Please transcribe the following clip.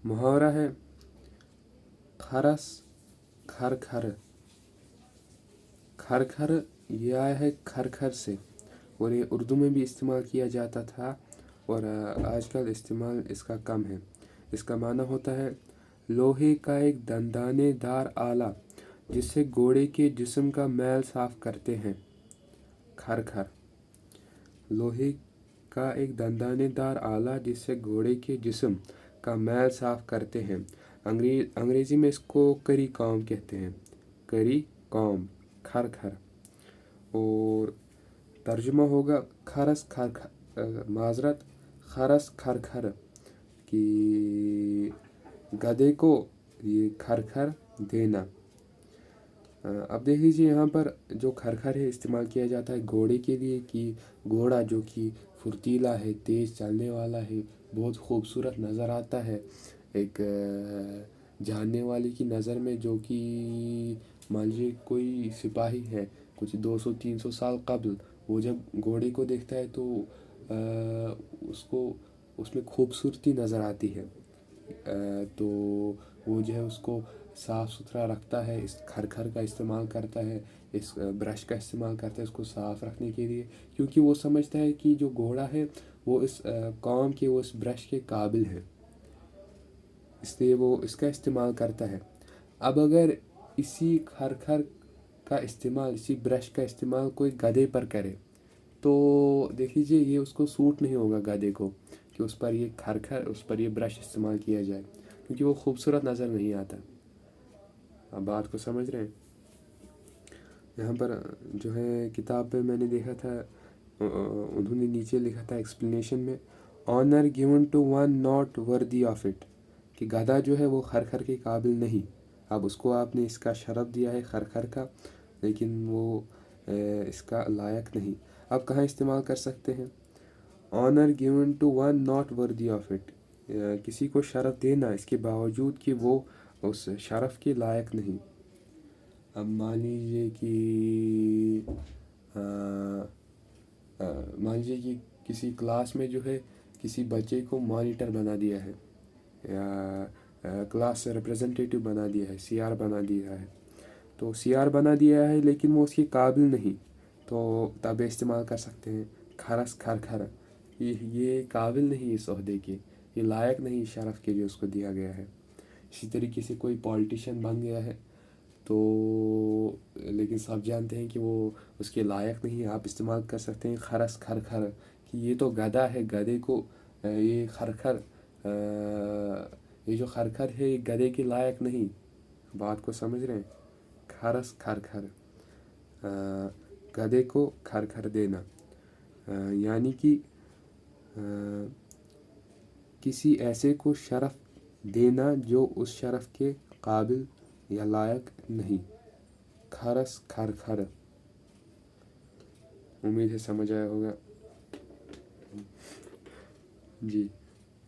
मुहावरा है खरस खर खर। खर खर ये आया है खर खर से, और ये उर्दू में भी इस्तेमाल किया जाता था, और आजकल इस्तेमाल इसका कम है। इसका माना होता है लोहे का एक दंदानेदार आला जिससे घोड़े के जिस्म का मैल साफ करते हैं। खर खर। लोहे का एक दंदानेदार आला जिससे घोड़े के जिस्म का मैल साफ करते हैं। अंग्रेज़ी में इसको करी कॉम्ब कहते हैं। करी कॉम्ब। खर खर। और तर्जुमा होगा खरस खर खर, माजरत खरस खर खर, कि गधे को ये खर खर देना। अब देख लीजिए यहाँ पर जो खर खर है इस्तेमाल किया जाता है घोड़े के लिए, कि घोड़ा जो कि फुर्तीला है, तेज़ चलने वाला है, बहुत खूबसूरत नज़र आता है एक जानने वाले की नज़र में, जो कि मान लीजिए कोई सिपाही है कुछ 200-300 साल कबल, वो जब घोड़े को देखता है तो उसको उसमें खूबसूरती नज़र आती है। तो वो जो है उसको साफ़ सुथरा रखता है, इस खर खर का इस्तेमाल करता है, इस ब्रश का इस्तेमाल करता है इसको साफ़ रखने के लिए, क्योंकि वो समझता है कि जो घोड़ा है वो इस काम के, वो इस ब्रश के काबिल है, इसलिए वो इसका इस्तेमाल करता है। अब अगर इसी खर खर का इस्तेमाल, इसी ब्रश का इस्तेमाल कोई गधे पर करे तो देख लीजिए ये उसको सूट नहीं होगा गधे को, कि उस पर ये खर खर, उस पर ये ब्रश इस्तेमाल किया जाए, क्योंकि वो खूबसूरत नज़र नहीं आता। आप बात को समझ रहे हैं। यहाँ पर जो है किताब पे मैंने देखा था, उन्होंने नीचे लिखा था एक्सप्लेनेशन में, honour given to one not worthy of it, कि गधा जो है वो खर खर के काबिल नहीं। अब उसको आपने इसका शरफ दिया है खर खर का, लेकिन वो इसका लायक नहीं। अब कहाँ इस्तेमाल कर सकते हैं? Honour given to one not worthy of it, किसी को शरफ देना इसके बावजूद कि वो उस शरफ के लायक नहीं। अब मान लीजिए कि मान लीजिए कि किसी क्लास में जो है किसी बच्चे को मॉनिटर बना दिया है, या क्लास रिप्रेजेंटेटिव बना दिया है, सीआर बना दिया है, तो सीआर बना दिया है लेकिन वो उसके काबिल नहीं, तो तब इस्तेमाल कर सकते हैं खरस खर खर। ये काबिल नहीं इस ओहदे के, ये लायक नहीं शरफ के लिए उसको दिया गया है। इसी तरीके से कोई पॉलिटिशियन बन गया है तो, लेकिन सब जानते हैं कि वो उसके लायक नहीं, आप इस्तेमाल कर सकते हैं खरस खर खर, कि ये तो गधा है, गधे को ये खरखर, ये जो खरखर है ये गधे के लायक नहीं। बात को समझ रहे हैं? खरस खर खर, गधे को खर खर देना, यानी कि किसी ऐसे को शरफ देना जो उस शरफ के काबिल या लायक नहीं। खरस खर खर। उम्मीद है समझ आया होगा जी।